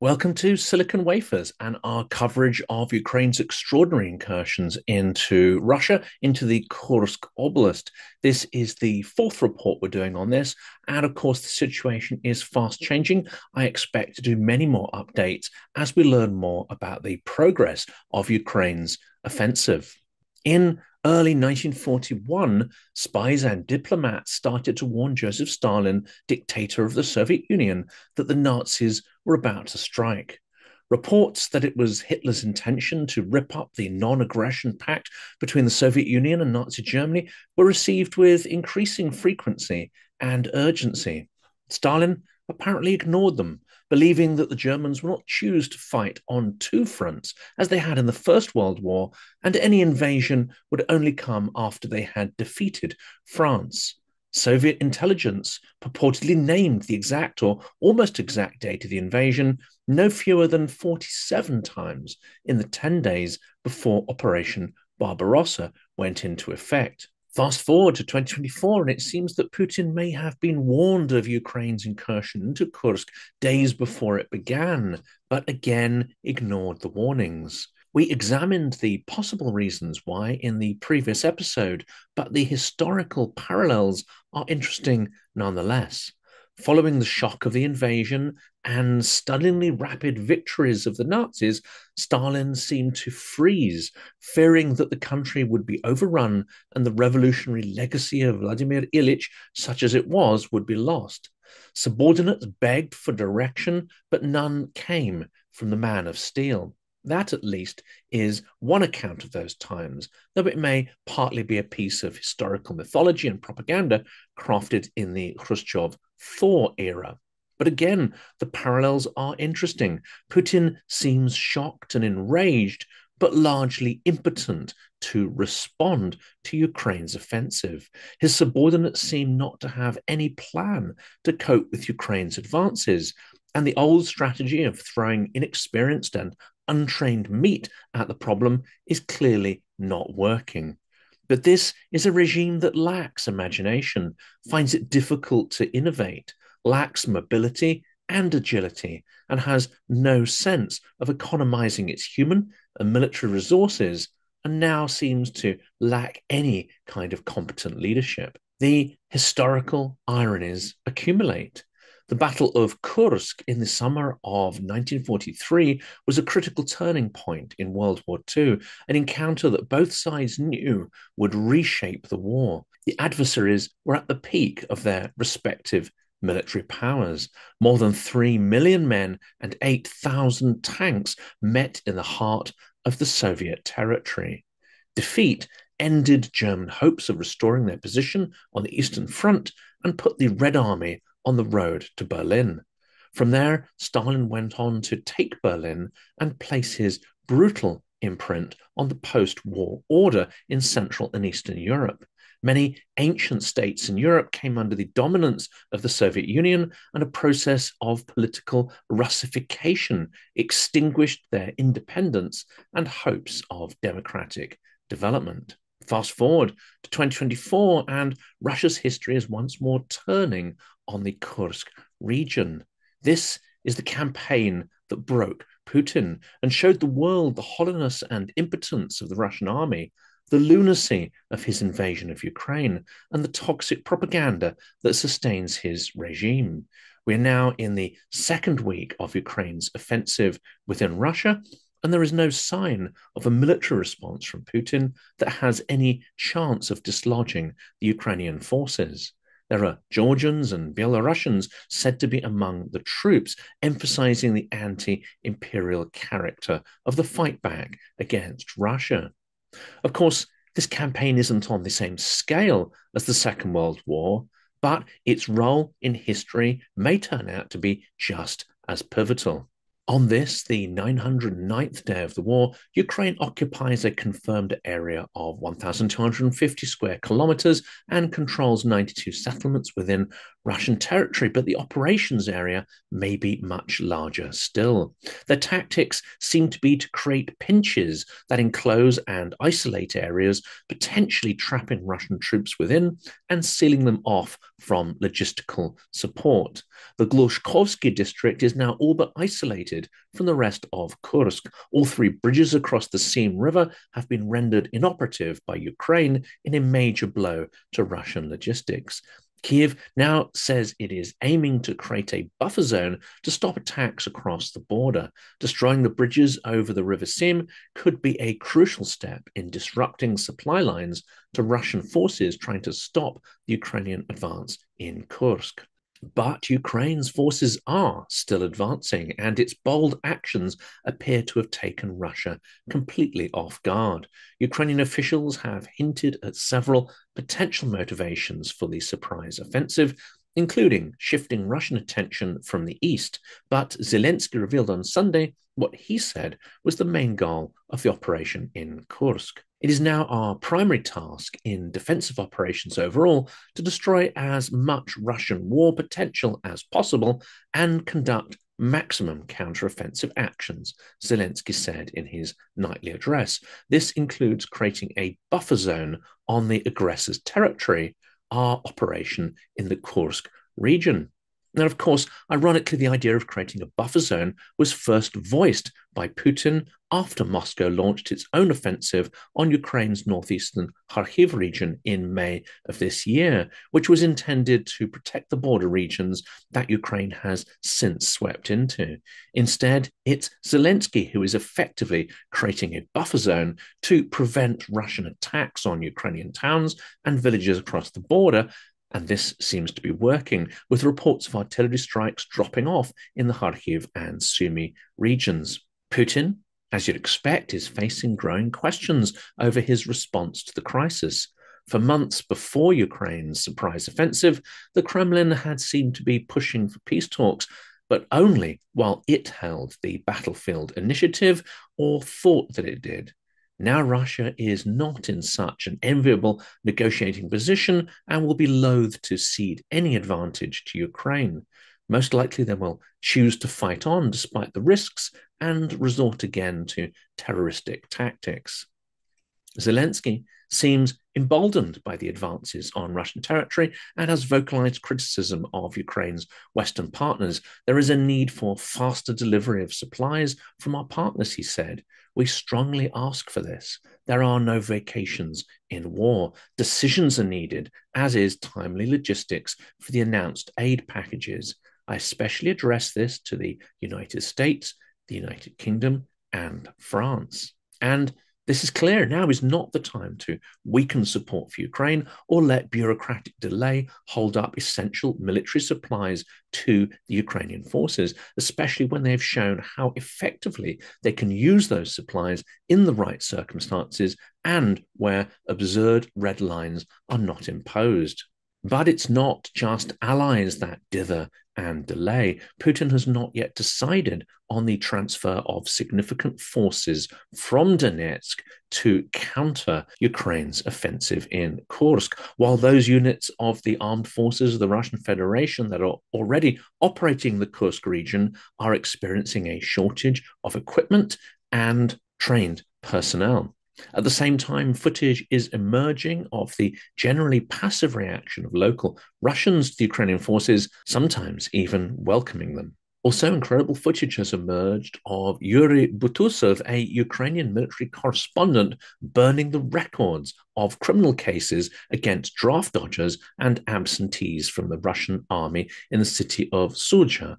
Welcome to Silicon Wafers and our coverage of Ukraine's extraordinary incursions into Russia, into the Kursk Oblast. This is the fourth report we're doing on this. And of course, the situation is fast changing. I expect to do many more updates as we learn more about the progress of Ukraine's offensive. In early 1941, spies and diplomats started to warn Joseph Stalin, dictator of the Soviet Union, that the Nazis were about to strike. Reports that it was Hitler's intention to rip up the non-aggression pact between the Soviet Union and Nazi Germany were received with increasing frequency and urgency. Stalin apparently ignored them, believing that the Germans would not choose to fight on two fronts as they had in the First World War, and any invasion would only come after they had defeated France. Soviet intelligence purportedly named the exact or almost exact date of the invasion no fewer than 47 times in the 10 days before Operation Barbarossa went into effect. Fast forward to 2024, and it seems that Putin may have been warned of Ukraine's incursion into Kursk days before it began, but again ignored the warnings. We examined the possible reasons why in the previous episode, but the historical parallels are interesting nonetheless. Following the shock of the invasion and stunningly rapid victories of the Nazis, Stalin seemed to freeze, fearing that the country would be overrun and the revolutionary legacy of Vladimir Ilyich, such as it was, would be lost. Subordinates begged for direction, but none came from the man of steel. That, at least, is one account of those times, though it may partly be a piece of historical mythology and propaganda crafted in the Khrushchev thaw era. But again, the parallels are interesting. Putin seems shocked and enraged, but largely impotent to respond to Ukraine's offensive. His subordinates seem not to have any plan to cope with Ukraine's advances, and the old strategy of throwing inexperienced and untrained meat at the problem is clearly not working. But this is a regime that lacks imagination, finds it difficult to innovate, lacks mobility and agility, and has no sense of economizing its human and military resources, and now seems to lack any kind of competent leadership. The historical ironies accumulate. The Battle of Kursk in the summer of 1943 was a critical turning point in World War II, an encounter that both sides knew would reshape the war. The adversaries were at the peak of their respective military powers. More than 3 million men and 8,000 tanks met in the heart of the Soviet territory. Defeat ended German hopes of restoring their position on the Eastern Front and put the Red Army on the road to Berlin. From there, Stalin went on to take Berlin and place his brutal imprint on the post-war order in Central and Eastern Europe. Many ancient states in Europe came under the dominance of the Soviet Union, and a process of political Russification extinguished their independence and hopes of democratic development. Fast forward to 2024, and Russia's history is once more turning on the Kursk region. This is the campaign that broke Putin and showed the world the hollowness and impotence of the Russian army, the lunacy of his invasion of Ukraine, and the toxic propaganda that sustains his regime. We are now in the second week of Ukraine's offensive within Russia, and there is no sign of a military response from Putin that has any chance of dislodging the Ukrainian forces. There are Georgians and Belarussians said to be among the troops, emphasizing the anti-imperial character of the fightback against Russia. Of course, this campaign isn't on the same scale as the Second World War, but its role in history may turn out to be just as pivotal. On this, the 909th day of the war, Ukraine occupies a confirmed area of 1,250 square kilometers and controls 92 settlements within Russian territory, but the operations area may be much larger still. Their tactics seem to be to create pinches that enclose and isolate areas, potentially trapping Russian troops within and sealing them off from logistical support. The Glushkovsky district is now all but isolated from the rest of Kursk. All three bridges across the Seam River have been rendered inoperative by Ukraine in a major blow to Russian logistics. Kiev now says it is aiming to create a buffer zone to stop attacks across the border. Destroying the bridges over the River Sim could be a crucial step in disrupting supply lines to Russian forces trying to stop the Ukrainian advance in Kursk. But Ukraine's forces are still advancing, and its bold actions appear to have taken Russia completely off guard. Ukrainian officials have hinted at several potential motivations for the surprise offensive, including shifting Russian attention from the east. But Zelensky revealed on Sunday what he said was the main goal of the operation in Kursk. It is now our primary task in defensive operations overall to destroy as much Russian war potential as possible and conduct maximum counteroffensive actions, Zelensky said in his nightly address. This includes creating a buffer zone on the aggressor's territory, our operation in the Kursk region. Now, of course, ironically, the idea of creating a buffer zone was first voiced by Putin after Moscow launched its own offensive on Ukraine's northeastern Kharkiv region in May of this year, which was intended to protect the border regions that Ukraine has since swept into. Instead, it's Zelensky who is effectively creating a buffer zone to prevent Russian attacks on Ukrainian towns and villages across the border. And this seems to be working, with reports of artillery strikes dropping off in the Kharkiv and Sumy regions. Putin, as you'd expect, is facing growing questions over his response to the crisis. For months before Ukraine's surprise offensive, the Kremlin had seemed to be pushing for peace talks, but only while it held the battlefield initiative or thought that it did. Now Russia is not in such an enviable negotiating position and will be loath to cede any advantage to Ukraine. Most likely they will choose to fight on despite the risks and resort again to terroristic tactics. Zelensky seems emboldened by the advances on Russian territory and has vocalized criticism of Ukraine's Western partners. There is a need for faster delivery of supplies from our partners, he said. We strongly ask for this. There are no vacations in war. Decisions are needed, as is timely logistics for the announced aid packages. I especially address this to the United States, the United Kingdom, and France. And this is clear. Now is not the time to weaken support for Ukraine or let bureaucratic delay hold up essential military supplies to the Ukrainian forces, especially when they've shown how effectively they can use those supplies in the right circumstances and where absurd red lines are not imposed. But it's not just allies that dither and delay. Putin has not yet decided on the transfer of significant forces from Donetsk to counter Ukraine's offensive in Kursk, while those units of the armed forces of the Russian Federation that are already operating the Kursk region are experiencing a shortage of equipment and trained personnel. At the same time, footage is emerging of the generally passive reaction of local Russians to the Ukrainian forces, sometimes even welcoming them. Also, incredible footage has emerged of Yuri Butusov, a Ukrainian military correspondent, burning the records of criminal cases against draft dodgers and absentees from the Russian army in the city of Sudzha.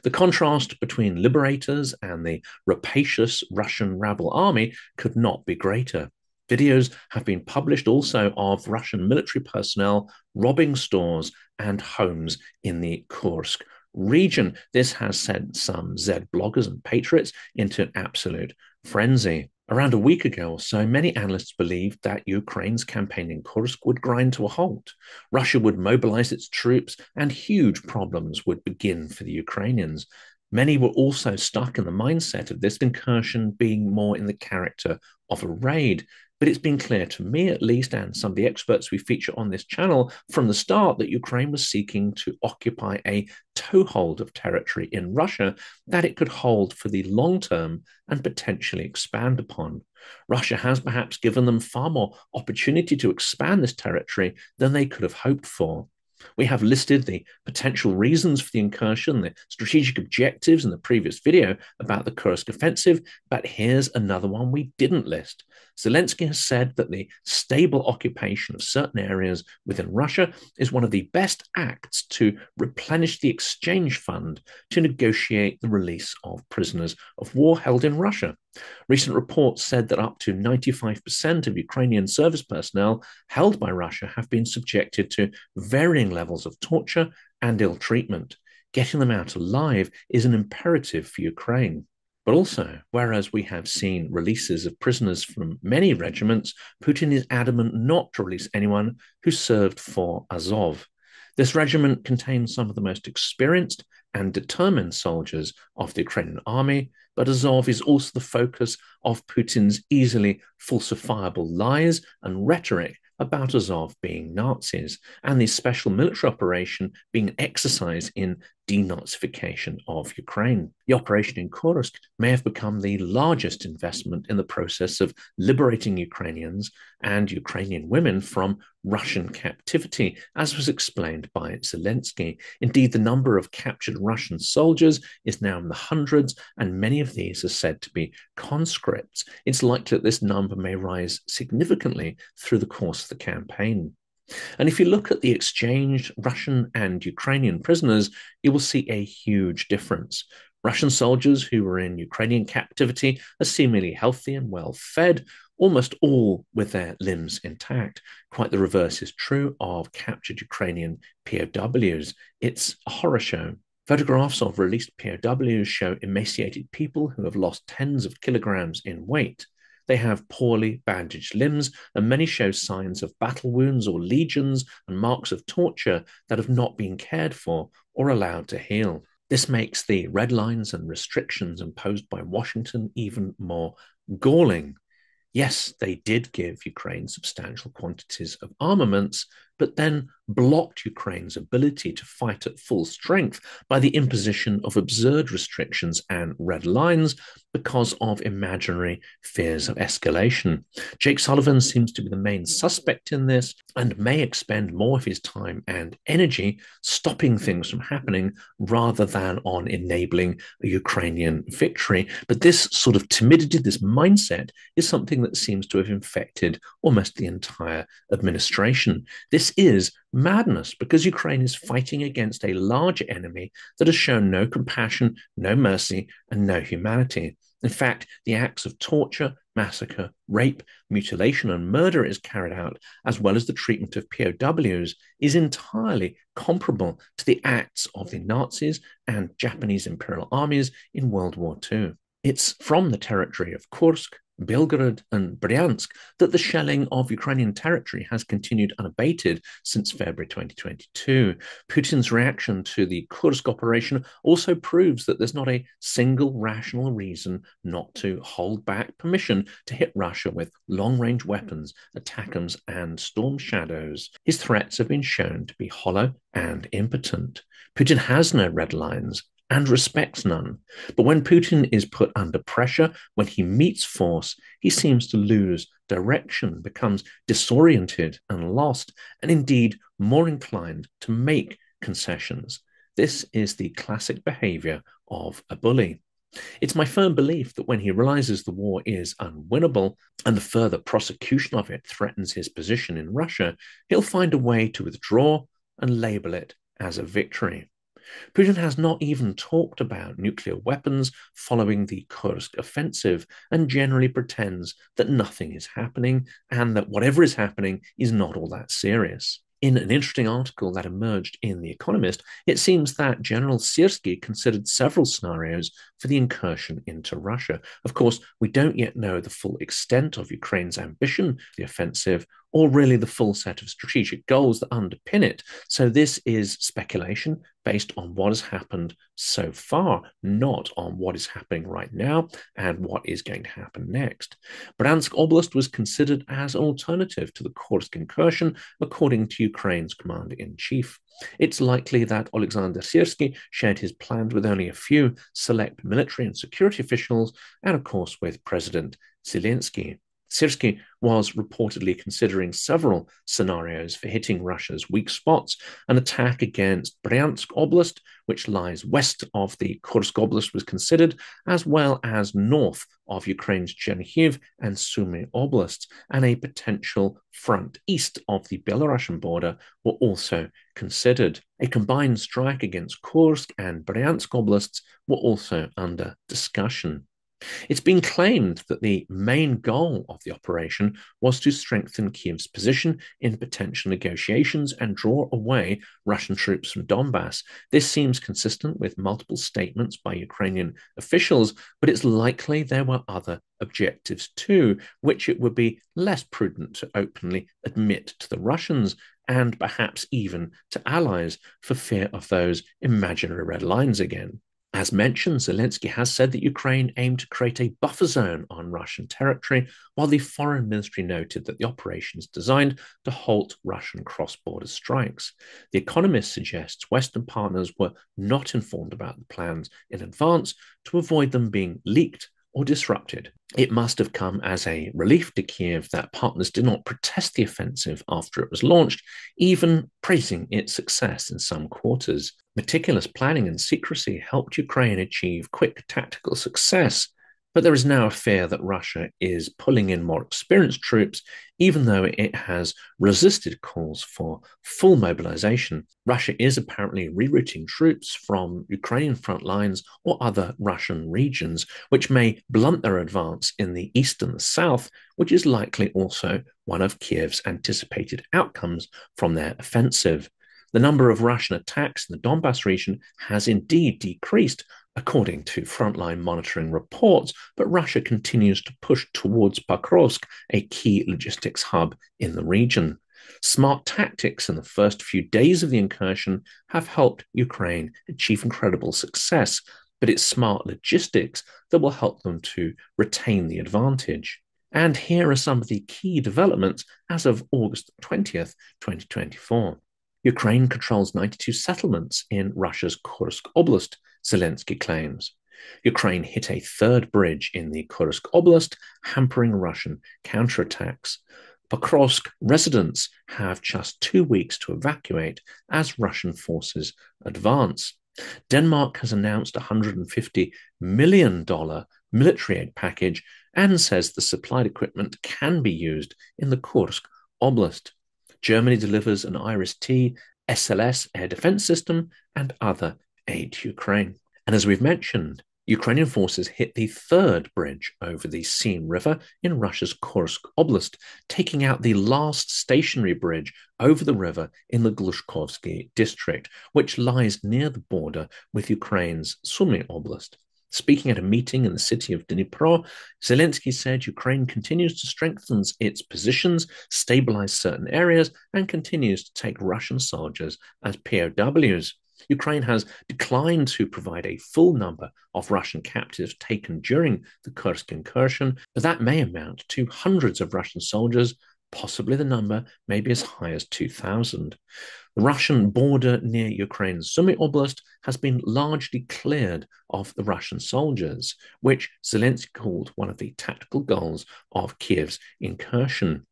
The contrast between liberators and the rapacious Russian rabble army could not be greater. Videos have been published also of Russian military personnel robbing stores and homes in the Kursk region. This has sent some Z bloggers and patriots into an absolute frenzy. Around a week ago or so, many analysts believed that Ukraine's campaign in Kursk would grind to a halt. Russia would mobilize its troops and huge problems would begin for the Ukrainians. Many were also stuck in the mindset of this incursion being more in the character of a raid. But it's been clear to me, at least, and some of the experts we feature on this channel from the start, that Ukraine was seeking to occupy a toehold of territory in Russia that it could hold for the long term and potentially expand upon. Russia has perhaps given them far more opportunity to expand this territory than they could have hoped for. We have listed the potential reasons for the incursion, the strategic objectives in the previous video about the Kursk offensive, but here's another one we didn't list. Zelensky has said that the stable occupation of certain areas within Russia is one of the best acts to replenish the exchange fund to negotiate the release of prisoners of war held in Russia. Recent reports said that up to 95% of Ukrainian service personnel held by Russia have been subjected to varying levels of torture and ill treatment. Getting them out alive is an imperative for Ukraine. But also, whereas we have seen releases of prisoners from many regiments, Putin is adamant not to release anyone who served for Azov. This regiment contains some of the most experienced and determined soldiers of the Ukrainian army, but Azov is also the focus of Putin's easily falsifiable lies and rhetoric about Azov being Nazis and the special military operation being an exercise in denazification of Ukraine. The operation in Kursk may have become the largest investment in the process of liberating Ukrainians and Ukrainian women from Russian captivity, as was explained by Zelensky. Indeed, the number of captured Russian soldiers is now in the hundreds, and many of these are said to be conscripts. It's likely that this number may rise significantly through the course of the campaign. And if you look at the exchanged Russian and Ukrainian prisoners, you will see a huge difference. Russian soldiers who were in Ukrainian captivity are seemingly healthy and well fed, almost all with their limbs intact. Quite the reverse is true of captured Ukrainian POWs. It's a horror show. Photographs of released POWs show emaciated people who have lost tens of kilograms in weight. They have poorly bandaged limbs, and many show signs of battle wounds or lesions and marks of torture that have not been cared for or allowed to heal. This makes the red lines and restrictions imposed by Washington even more galling. Yes, they did give Ukraine substantial quantities of armaments, but then blocked Ukraine's ability to fight at full strength by the imposition of absurd restrictions and red lines because of imaginary fears of escalation. Jake Sullivan seems to be the main suspect in this and may expend more of his time and energy stopping things from happening rather than on enabling a Ukrainian victory. But this sort of timidity, this mindset, is something that seems to have infected almost the entire administration. This is madness because Ukraine is fighting against a large enemy that has shown no compassion, no mercy, and no humanity. In fact, the acts of torture, massacre, rape, mutilation, and murder it is carried out, as well as the treatment of POWs, is entirely comparable to the acts of the Nazis and Japanese imperial armies in World War II. It's from the territory of Kursk, Belgorod, and Bryansk that the shelling of Ukrainian territory has continued unabated since February 2022. Putin's reaction to the Kursk operation also proves that there's not a single rational reason not to hold back permission to hit Russia with long-range weapons, ATACMS, and Storm Shadows. His threats have been shown to be hollow and impotent. Putin has no red lines and respects none. But when Putin is put under pressure, when he meets force, he seems to lose direction, becomes disoriented and lost, and indeed more inclined to make concessions. This is the classic behavior of a bully. It's my firm belief that when he realizes the war is unwinnable and the further prosecution of it threatens his position in Russia, he'll find a way to withdraw and label it as a victory. Putin has not even talked about nuclear weapons following the Kursk offensive and generally pretends that nothing is happening and that whatever is happening is not all that serious. In an interesting article that emerged in The Economist, it seems that General Syrski considered several scenarios for the incursion into Russia. Of course, we don't yet know the full extent of Ukraine's ambition for the offensive, or really the full set of strategic goals that underpin it. So this is speculation based on what has happened so far, not on what is happening right now and what is going to happen next. Bryansk Oblast was considered as an alternative to the Kursk incursion, according to Ukraine's commander-in-chief. It's likely that Alexander Syrski shared his plans with only a few select military and security officials, and of course with President Zelensky. Syrski was reportedly considering several scenarios for hitting Russia's weak spots. An attack against Bryansk Oblast, which lies west of the Kursk Oblast, was considered, as well as north of Ukraine's Chernihiv and Sumy Oblasts, and a potential front east of the Belarusian border were also considered. A combined strike against Kursk and Bryansk Oblasts were also under discussion. It's been claimed that the main goal of the operation was to strengthen Kiev's position in potential negotiations and draw away Russian troops from Donbass. This seems consistent with multiple statements by Ukrainian officials, but it's likely there were other objectives too, which it would be less prudent to openly admit to the Russians and perhaps even to allies for fear of those imaginary red lines again. As mentioned, Zelensky has said that Ukraine aimed to create a buffer zone on Russian territory, while the foreign ministry noted that the operation is designed to halt Russian cross-border strikes. The Economist suggests Western partners were not informed about the plans in advance to avoid them being leaked or disrupted. It must have come as a relief to Kiev that partners did not protest the offensive after it was launched, even praising its success in some quarters. Meticulous planning and secrecy helped Ukraine achieve quick tactical success, but there is now a fear that Russia is pulling in more experienced troops, even though it has resisted calls for full mobilization. Russia is apparently rerouting troops from Ukrainian front lines or other Russian regions, which may blunt their advance in the east and the south, which is likely also one of Kiev's anticipated outcomes from their offensive. The number of Russian attacks in the Donbass region has indeed decreased, according to frontline monitoring reports, but Russia continues to push towards Pokrovsk, a key logistics hub in the region. Smart tactics in the first few days of the incursion have helped Ukraine achieve incredible success, but it's smart logistics that will help them to retain the advantage. And here are some of the key developments as of August 20th, 2024. Ukraine controls 92 settlements in Russia's Kursk Oblast, Zelensky claims. Ukraine hit a third bridge in the Kursk Oblast, hampering Russian counterattacks. Pokrovsk residents have just 2 weeks to evacuate as Russian forces advance. Denmark has announced a $150 million military aid package and says the supplied equipment can be used in the Kursk Oblast. Germany delivers an Iris-T SLS air defense system and other aid to Ukraine. And as we've mentioned, Ukrainian forces hit the third bridge over the Seine River in Russia's Kursk Oblast, taking out the last stationary bridge over the river in the Glushkovsky district, which lies near the border with Ukraine's Sumy Oblast. Speaking at a meeting in the city of Dnipro, Zelensky said Ukraine continues to strengthen its positions, stabilize certain areas, and continues to take Russian soldiers as POWs. Ukraine has declined to provide a full number of Russian captives taken during the Kursk incursion, but that may amount to hundreds of Russian soldiers. Possibly the number may be as high as 2,000. The Russian border near Ukraine's Sumy Oblast has been largely cleared of the Russian soldiers, which Zelensky called one of the tactical goals of Kiev's incursion.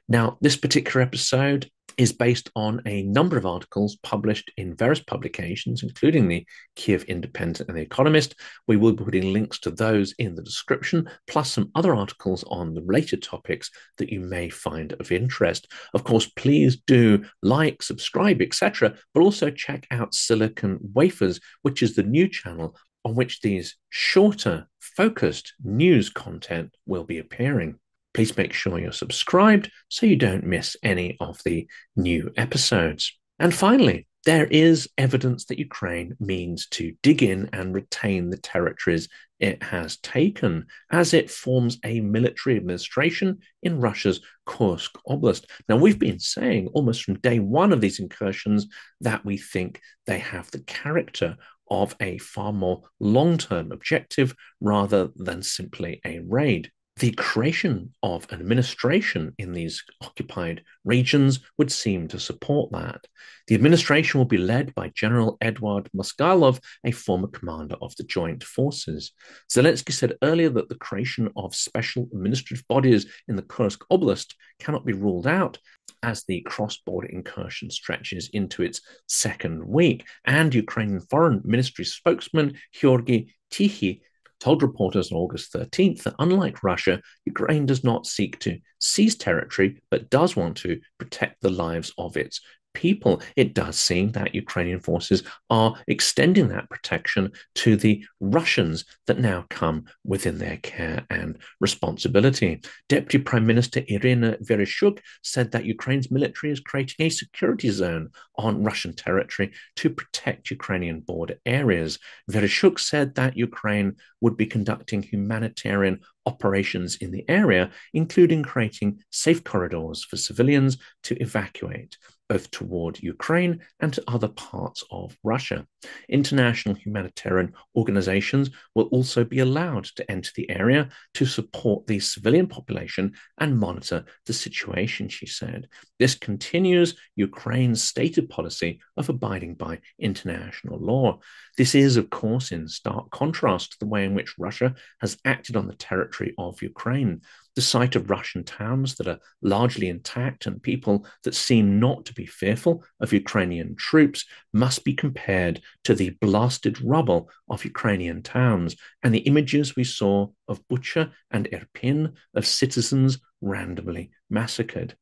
Now, this particular episode is based on a number of articles published in various publications, including the Kiev Independent and The Economist. We will be putting links to those in the description, plus some other articles on the related topics that you may find of interest. Of course, please do like, subscribe, etc., but also check out Silicon Wafers, which is the new channel on which these shorter, focused news content will be appearing. Please make sure you're subscribed so you don't miss any of the new episodes. And finally, there is evidence that Ukraine means to dig in and retain the territories it has taken as it forms a military administration in Russia's Kursk Oblast. Now, we've been saying almost from day one of these incursions that we think they have the character of a far more long-term objective rather than simply a raid. The creation of an administration in these occupied regions would seem to support that. The administration will be led by General Eduard Moskалov, a former commander of the joint forces. Zelensky said earlier that the creation of special administrative bodies in the Kursk Oblast cannot be ruled out as the cross-border incursion stretches into its second week. And Ukrainian Foreign Ministry spokesman Georgy Tichy told reporters on August 13th that unlike Russia, Ukraine does not seek to seize territory, but does want to protect the lives of its people. It does seem that Ukrainian forces are extending that protection to the Russians that now come within their care and responsibility. Deputy Prime Minister Irina Vereshchuk said that Ukraine's military is creating a security zone on Russian territory to protect Ukrainian border areas. Vereshchuk said that Ukraine would be conducting humanitarian operations in the area, including creating safe corridors for civilians to evacuate, both toward Ukraine and to other parts of Russia. International humanitarian organizations will also be allowed to enter the area to support the civilian population and monitor the situation, she said. This continues Ukraine's stated policy of abiding by international law. This is, of course, in stark contrast to the way in which Russia has acted on the territory of Ukraine. The sight of Russian towns that are largely intact and people that seem not to be fearful of Ukrainian troops must be compared to the blasted rubble of Ukrainian towns and the images we saw of Bucha and Irpin, of citizens randomly massacred.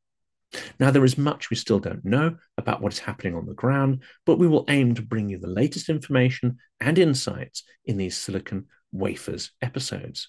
Now, there is much we still don't know about what is happening on the ground, but we will aim to bring you the latest information and insights in these Silicon Wafers episodes.